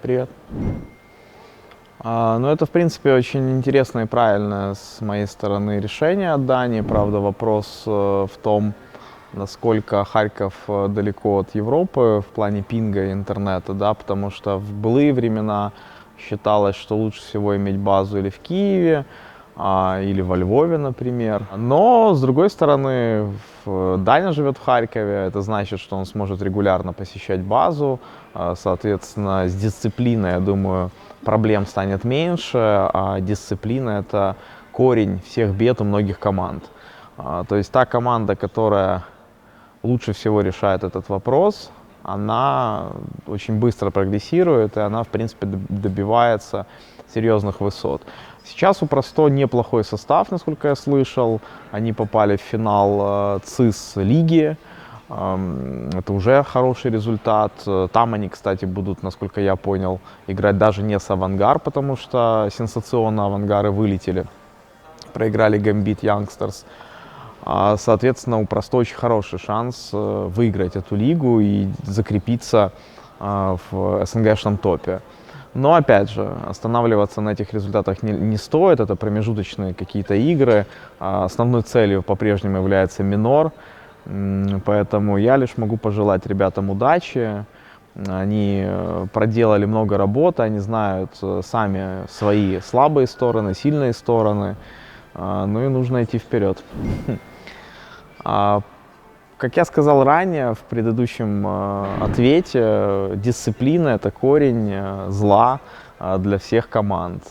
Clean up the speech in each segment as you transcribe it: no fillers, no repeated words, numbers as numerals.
Привет. Ну, это, в принципе, очень интересное и правильное с моей стороны решение от Дании. Правда, вопрос в том, насколько Харьков далеко от Европы в плане пинга и интернета, да, потому что в былые времена считалось, что лучше всего иметь базу или в Киеве, или во Львове, например. Но, с другой стороны, Даня живет в Харькове, это значит, что он сможет регулярно посещать базу, соответственно, с дисциплиной, я думаю, проблем станет меньше, а дисциплина — это корень всех бед у многих команд. То есть та команда, которая лучше всего решает этот вопрос, она очень быстро прогрессирует, и она, в принципе, добивается серьезных высот. Сейчас у Просто неплохой состав, насколько я слышал. Они попали в финал ЦИС лиги. Это уже хороший результат. Там они, кстати, будут, насколько я понял, играть даже не с Авангар, потому что сенсационно Авангары вылетели. Проиграли Гамбит Youngsters. Соответственно, у Просто очень хороший шанс выиграть эту лигу и закрепиться в СНГшном топе. Но, опять же, останавливаться на этих результатах не стоит. Это промежуточные какие-то игры. Основной целью по-прежнему является минор. Поэтому я лишь могу пожелать ребятам удачи. Они проделали много работы, они знают сами свои слабые стороны, сильные стороны. Ну и нужно идти вперед. Как я сказал ранее в предыдущем ответе, дисциплина — это корень зла для всех команд.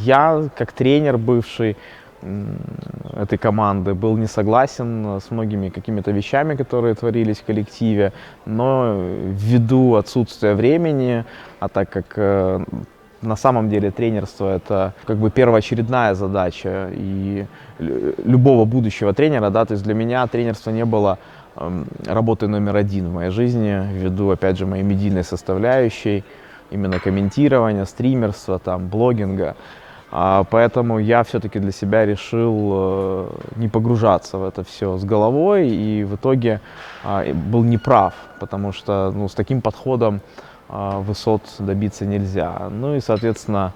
Я, как тренер бывший этой команды, был не согласен с многими какими-то вещами, которые творились в коллективе, но ввиду отсутствия времени, а так как на самом деле тренерство — это как бы первоочередная задача и любого будущего тренера, да, то есть для меня тренерство не было работой номер один в моей жизни, ввиду, опять же, моей медийной составляющей, именно комментирования, стримерства, там, блогинга. Поэтому я все-таки для себя решил не погружаться в это все с головой, и в итоге был неправ, потому что, ну, с таким подходом высот добиться нельзя. Ну и, соответственно,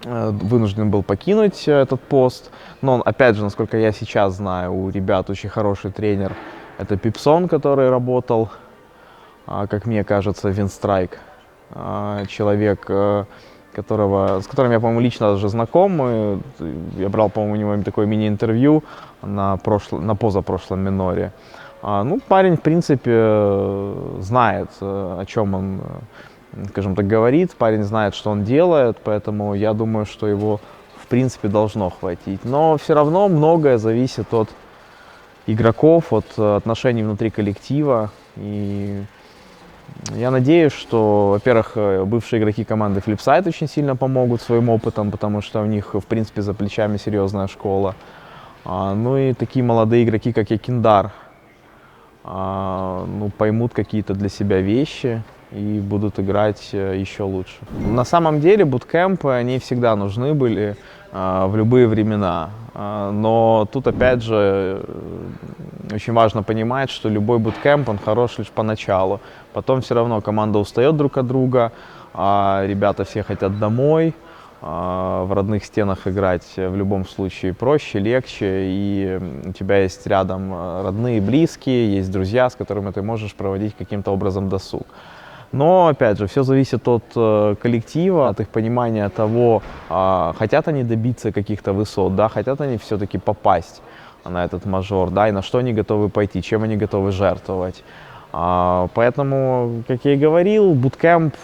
вынужден был покинуть этот пост. Но, опять же, насколько я сейчас знаю, у ребят очень хороший тренер. Это Пипсон, который работал, как мне кажется, в Винстрайк. Человек, с которым я, по-моему, лично даже знаком. Я брал, по-моему, у него такое мини-интервью на позапрошлом миноре. Ну, парень, в принципе, знает, о чем он, скажем так, говорит. Парень знает, что он делает, поэтому я думаю, что его, в принципе, должно хватить. Но все равно многое зависит от игроков, от отношений внутри коллектива. И я надеюсь, что, во-первых, бывшие игроки команды Flipside очень сильно помогут своим опытом, потому что у них, в принципе, за плечами серьезная школа. Ну и такие молодые игроки, как Якиндар, ну, поймут какие-то для себя вещи и будут играть еще лучше. На самом деле буткемпы, они всегда нужны были в любые времена. Но тут, опять же, очень важно понимать, что любой буткемп, он хорош лишь поначалу. Потом все равно команда устает друг от друга, ребята все хотят домой. В родных стенах играть в любом случае проще, легче, и у тебя есть рядом родные, близкие, есть друзья, с которыми ты можешь проводить каким-то образом досуг. Но, опять же, все зависит от коллектива, от их понимания того, хотят они добиться каких-то высот, да, хотят они все-таки попасть на этот мажор, да, и на что они готовы пойти, чем они готовы жертвовать. Поэтому, как я и говорил, буткемп,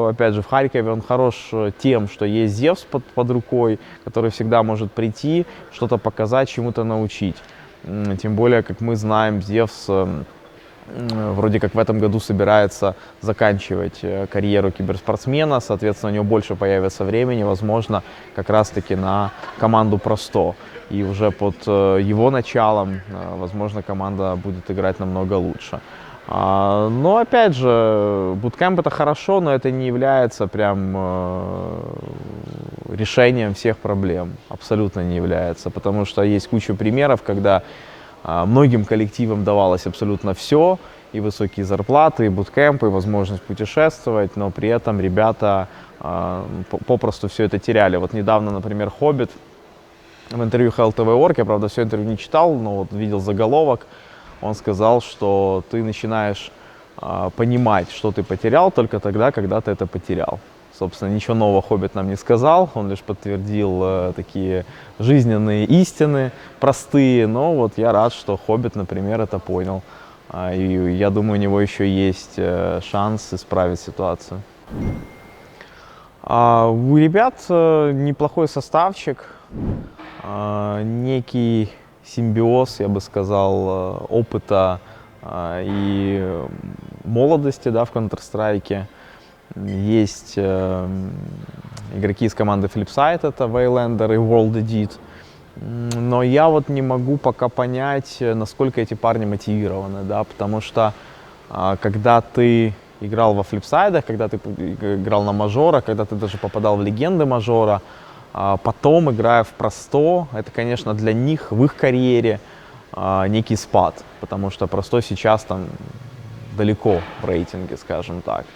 опять же, в Харькове, он хорош тем, что есть Зевс под рукой, который всегда может прийти, что-то показать, чему-то научить. Тем более, как мы знаем, Зевс вроде как в этом году собирается заканчивать карьеру киберспортсмена, соответственно, у него больше появится времени, возможно, как раз-таки на команду Просто. И уже под его началом, возможно, команда будет играть намного лучше. Но, опять же, буткемп — это хорошо, но это не является прям решением всех проблем. Абсолютно не является, потому что есть куча примеров, когда многим коллективам давалось абсолютно все, и высокие зарплаты, и буткемпы, и возможность путешествовать, но при этом ребята попросту все это теряли. Вот недавно, например, «Хоббит» в интервью HLTV.org, я, правда, все интервью не читал, но вот видел заголовок, он сказал, что ты начинаешь понимать, что ты потерял только тогда, когда ты это потерял. Собственно, ничего нового «Хоббит» нам не сказал, он лишь подтвердил такие жизненные истины, простые, но вот я рад, что «Хоббит», например, это понял. И я думаю, у него еще есть шанс исправить ситуацию. У ребят неплохой составчик, некий симбиоз, я бы сказал, опыта и молодости, да, в Counter-Strike. Есть игроки из команды Flipside, это Waylander и World Edit. Но я вот не могу пока понять, насколько эти парни мотивированы, да, потому что когда ты играл во Flipside, когда ты играл на мажорах, когда ты даже попадал в легенды мажора, потом, играя в Просто, это, конечно, для них в их карьере некий спад, потому что Просто сейчас там далеко в рейтинге, скажем так.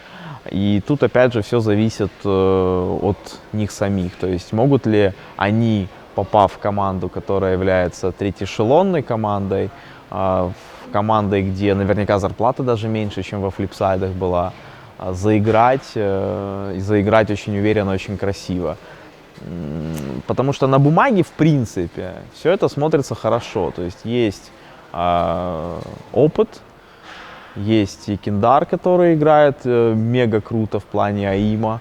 И тут, опять же, все зависит от них самих, то есть могут ли они, попав в команду, которая является третьеэшелонной командой, командой, где наверняка зарплата даже меньше, чем во Флипсайдах была, заиграть, и заиграть очень уверенно, очень красиво. Потому что на бумаге, в принципе, все это смотрится хорошо. То есть опыт, есть и Киндар, который играет мега круто в плане АИМа.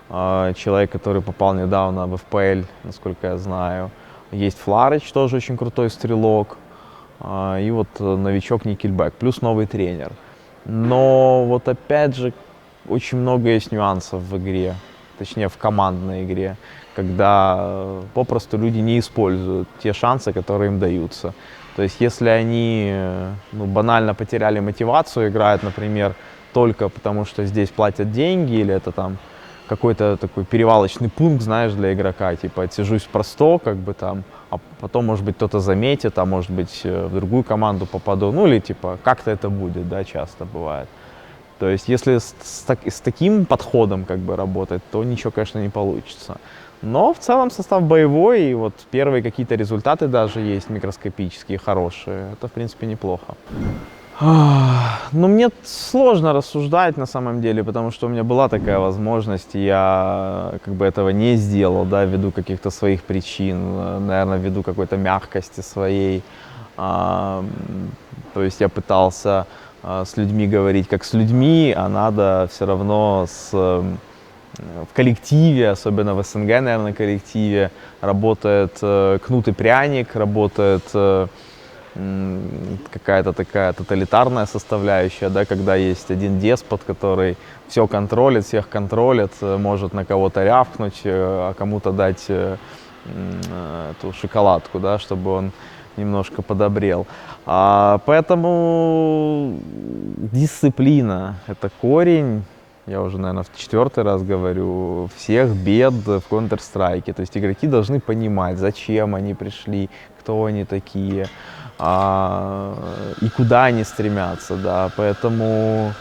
Человек, который попал недавно в FPL, насколько я знаю. Есть Фларыч, тоже очень крутой стрелок. И вот новичок Никельбэк, плюс новый тренер. Но вот опять же, очень много есть нюансов в игре, точнее в командной игре, когда попросту люди не используют те шансы, которые им даются. То есть если они банально потеряли мотивацию, играют, например, только потому что здесь платят деньги, или это там какой-то такой перевалочный пункт, знаешь, для игрока, типа отсижусь Просто, как бы там, а потом, может быть, кто-то заметит, а может быть, в другую команду попаду, ну или типа как-то это будет, да, часто бывает. То есть если с таким подходом как бы работать, то ничего, конечно, не получится. Но в целом состав боевой, и вот первые какие-то результаты даже есть микроскопические, хорошие. Это, в принципе, неплохо. Ну, мне сложно рассуждать на самом деле, потому что у меня была такая возможность, и я как бы этого не сделал, да, ввиду каких-то своих причин, наверное, ввиду какой-то мягкости своей. То есть я пытался с людьми говорить как с людьми, а надо все равно в коллективе, особенно в СНГ, наверное, коллективе, работает кнут и пряник, работает какая-то такая тоталитарная составляющая, да, когда есть один деспот, который все контролит, всех контролит, может на кого-то рявкнуть, а кому-то дать эту шоколадку, да, чтобы он немножко подобрел. Поэтому дисциплина – это корень, я уже, наверное, в 4-й раз говорю, всех бед в Counter-Strike. То есть игроки должны понимать, зачем они пришли, кто они такие, и куда они стремятся, да. Поэтому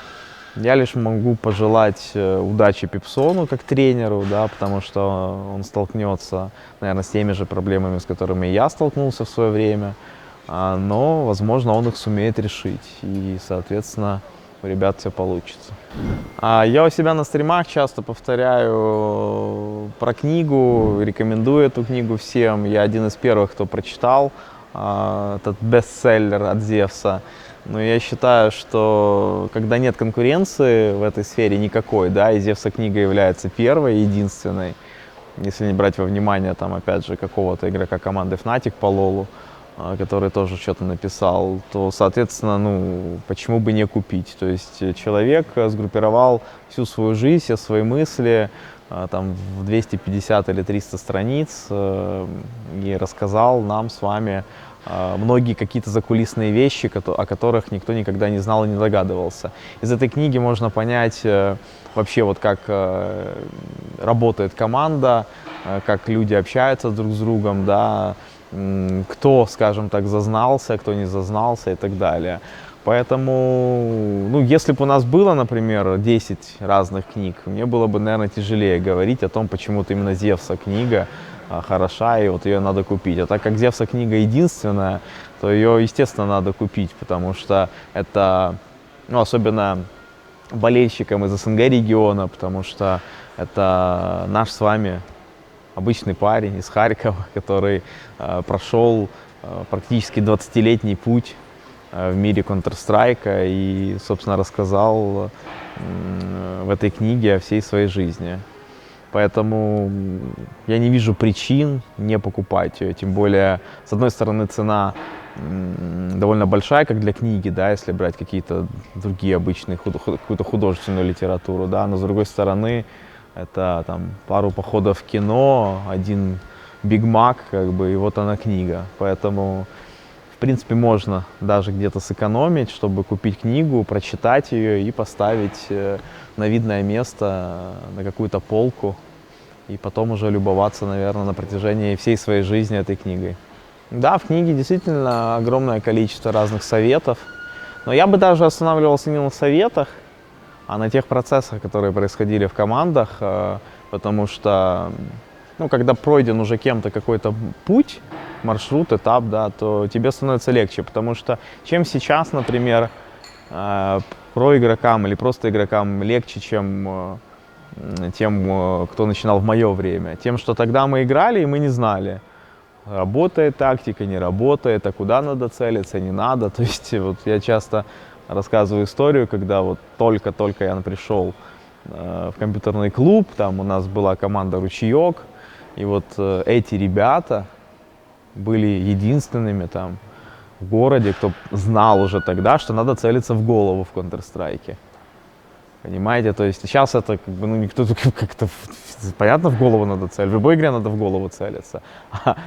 я лишь могу пожелать удачи Пипсону как тренеру, да, потому что он столкнется, наверное, с теми же проблемами, с которыми я столкнулся в свое время, но, возможно, он их сумеет решить, и, соответственно, у ребят все получится. Я у себя на стримах часто повторяю про книгу, рекомендую эту книгу всем. Я один из первых, кто прочитал этот бестселлер от Зевса. Но я считаю, что когда нет конкуренции в этой сфере никакой, да, и Зевса книга является первой, единственной, если не брать во внимание, там, опять же, какого-то игрока команды Fnatic по Лолу, который тоже что-то написал, то, соответственно, ну, почему бы не купить? То есть человек сгруппировал всю свою жизнь, все свои мысли, там, в 250 или 300 страниц и рассказал нам с вами многие какие-то закулисные вещи, о которых никто никогда не знал и не догадывался. Из этой книги можно понять вообще, вот как работает команда, как люди общаются друг с другом, да, кто, скажем так, зазнался, кто не зазнался и так далее. Поэтому, ну, если бы у нас было, например, 10 разных книг, мне было бы, наверное, тяжелее говорить о том, почему-то именно Зевса книга хороша, и вот ее надо купить. А так как Зевса книга единственная, то ее, естественно, надо купить, потому что это, ну, особенно болельщикам из СНГ региона, потому что это наш с вами обычный парень из Харькова, который прошел практически 20-летний путь в мире Counter-Strike и, собственно, рассказал в этой книге о всей своей жизни. Поэтому я не вижу причин не покупать ее. Тем более, с одной стороны, цена довольно большая, как для книги, да, если брать какие-то другие обычные, какую-то художественную литературу, да, но с другой стороны, это там пару походов в кино, один Биг Мак, как бы, и вот она книга. Поэтому, в принципе, можно даже где-то сэкономить, чтобы купить книгу, прочитать ее и поставить на видное место, на какую-то полку, и потом уже любоваться, наверное, на протяжении всей своей жизни этой книгой. Да, в книге действительно огромное количество разных советов, но я бы даже останавливался не на советах, а на тех процессах, которые происходили в командах, потому что, ну, когда пройден уже кем-то какой-то путь, маршрут, этап, да, то тебе становится легче, потому что чем сейчас, например, проигрокам или просто игрокам легче, чем тем, кто начинал в мое время, тем, что тогда мы играли и мы не знали, работает тактика, не работает, а куда надо целиться, не надо. То есть вот я часто рассказываю историю, когда вот только-только я пришел в компьютерный клуб, там у нас была команда «Ручеек», и вот эти ребята были единственными там в городе, кто знал уже тогда, что надо целиться в голову в Counter-Strike. Понимаете, то есть сейчас это как бы, ну, никто как-то, понятно, в голову надо целиться, в любой игре надо в голову целиться,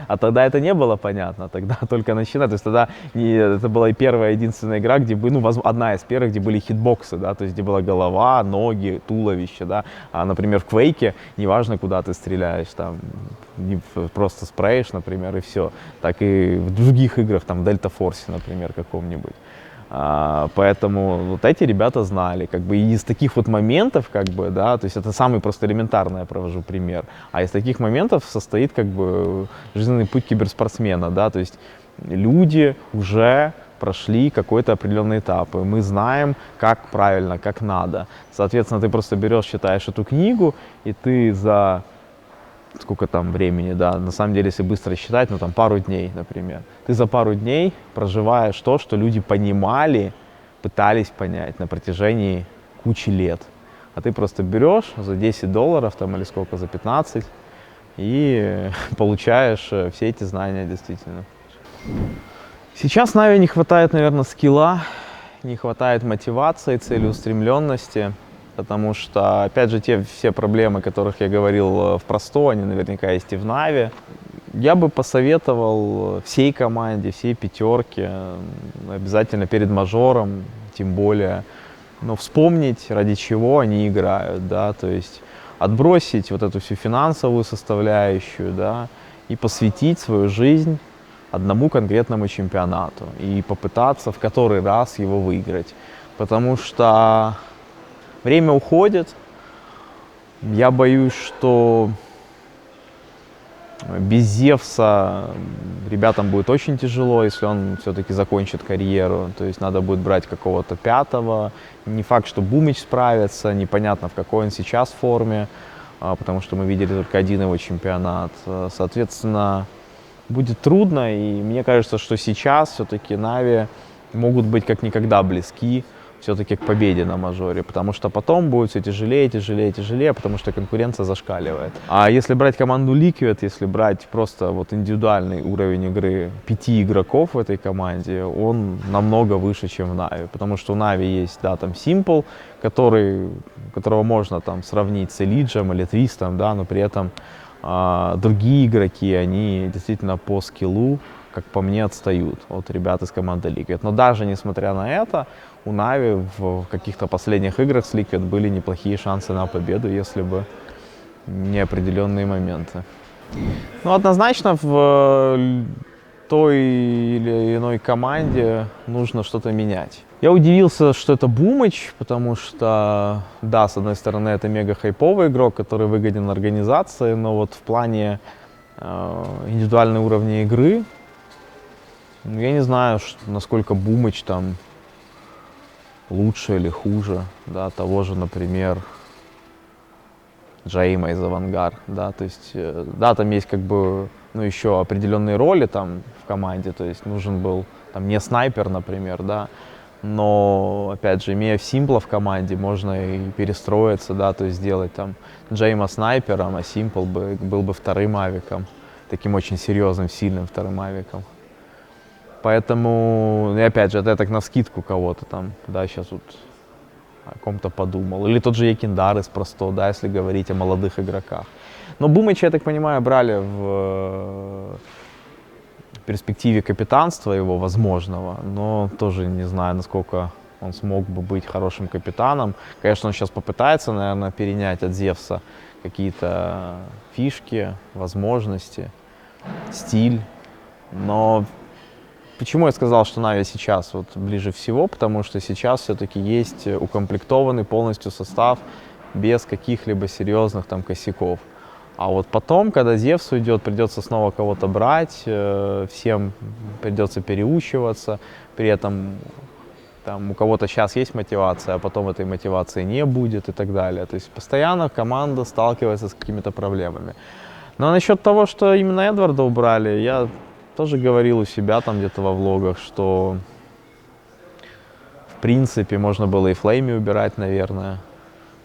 а тогда это не было понятно, тогда только начинать, то есть тогда это была и первая, единственная игра, где, ну, одна из первых, где были хитбоксы, да, то есть где была голова, ноги, туловище, да, а, например, в Quake, неважно, куда ты стреляешь, там, просто спреешь, например, и все, так и в других играх, там, в Delta Force, например, каком-нибудь. Поэтому вот эти ребята знали, как бы, и из таких вот моментов, как бы, да, то есть это самый просто элементарный, я провожу пример, а из таких моментов состоит, как бы, жизненный путь киберспортсмена, да, то есть люди уже прошли какой-то определенный этап, и мы знаем, как правильно, как надо. Соответственно, ты просто берешь, читаешь эту книгу, и ты за сколько там времени, да, на самом деле, если быстро считать, ну там пару дней, например. Ты за пару дней проживаешь то, что люди понимали, пытались понять на протяжении кучи лет. А ты просто берешь за $10 там или сколько, за 15, и получаешь все эти знания действительно. Сейчас Нави не хватает, наверное, скилла, не хватает мотивации, целеустремленности. Потому что, опять же, те все проблемы, о которых я говорил в Просто, они наверняка есть и в Нави. Я бы посоветовал всей команде, всей пятерке, обязательно перед мажором, тем более, но вспомнить, ради чего они играют, да, то есть отбросить вот эту всю финансовую составляющую, да, и посвятить свою жизнь одному конкретному чемпионату и попытаться в который раз его выиграть. Потому что время уходит. Я боюсь, что без Зевса ребятам будет очень тяжело, если он все-таки закончит карьеру. То есть надо будет брать какого-то пятого. Не факт, что Бумич справится, непонятно, в какой он сейчас форме, потому что мы видели только один его чемпионат. Соответственно, будет трудно, и мне кажется, что сейчас все-таки Нави могут быть как никогда близки все-таки к победе на мажоре, потому что потом будет все тяжелее, тяжелее, тяжелее, потому что конкуренция зашкаливает. А если брать команду Liquid, если брать просто вот индивидуальный уровень игры 5 игроков в этой команде, он намного выше, чем в Нави, потому что у Нави есть, да, там Simple, которого можно там сравнить с Элиджем или Твистом, да, но при этом другие игроки, они действительно по скиллу, как по мне, отстают от ребят из команды Liquid. Но даже несмотря на это, у Нави в каких-то последних играх с Liquid были неплохие шансы на победу, если бы не определенные моменты. Ну, однозначно в той или иной команде нужно что-то менять. Я удивился, что это Бумыч, потому что, да, с одной стороны, это мега хайповый игрок, который выгоден организации, но вот в плане индивидуальной уровня игры, ну, я не знаю, насколько Бумыч там лучше или хуже, да, того же, например, Джейма из Авангар, да, то есть, да, там есть как бы, ну, еще определенные роли там в команде, то есть нужен был там не снайпер, например, да, но, опять же, имея Симпла в команде, можно и перестроиться, да, то есть сделать там Джейма снайпером, а Симпл был бы вторым авиком, таким очень серьезным, сильным вторым авиком. Поэтому, и опять же, это я так навскидку кого-то там, да, сейчас вот о ком-то подумал. Или тот же Якиндар из Просто, да, если говорить о молодых игроках. Но Бумыча, я так понимаю, брали в перспективе капитанства его возможного, но тоже не знаю, насколько он смог бы быть хорошим капитаном. Конечно, он сейчас попытается, наверное, перенять от Зевса какие-то фишки, возможности, стиль, но почему я сказал, что Нави сейчас вот ближе всего? Потому что сейчас все-таки есть укомплектованный полностью состав без каких-либо серьезных там косяков. А вот потом, когда Зевс уйдет, придется снова кого-то брать, всем придется переучиваться, при этом там, у кого-то сейчас есть мотивация, а потом этой мотивации не будет и так далее. То есть постоянно команда сталкивается с какими-то проблемами. Но насчет того, что именно Эдварда убрали, я тоже говорил у себя там где-то во влогах, что в принципе можно было и Флейми убирать, наверное,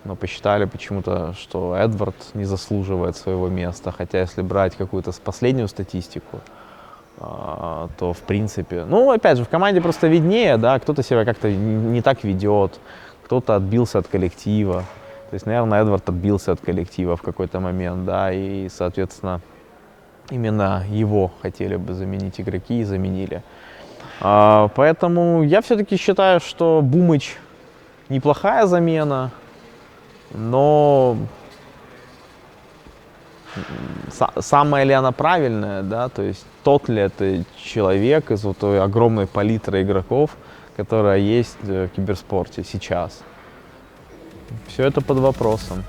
но посчитали почему-то, что Эдвард не заслуживает своего места, хотя если брать какую-то последнюю статистику, то в принципе, ну опять же в команде просто виднее, да, кто-то себя как-то не так ведет, кто-то отбился от коллектива, то есть, наверное, Эдвард отбился от коллектива в какой-то момент, да, и, соответственно, именно его хотели бы заменить игроки и заменили. Поэтому я все-таки считаю, что Бумыч неплохая замена, но самая ли она правильная, да, то есть тот ли это человек из вот той огромной палитры игроков, которая есть в киберспорте сейчас. Все это под вопросом.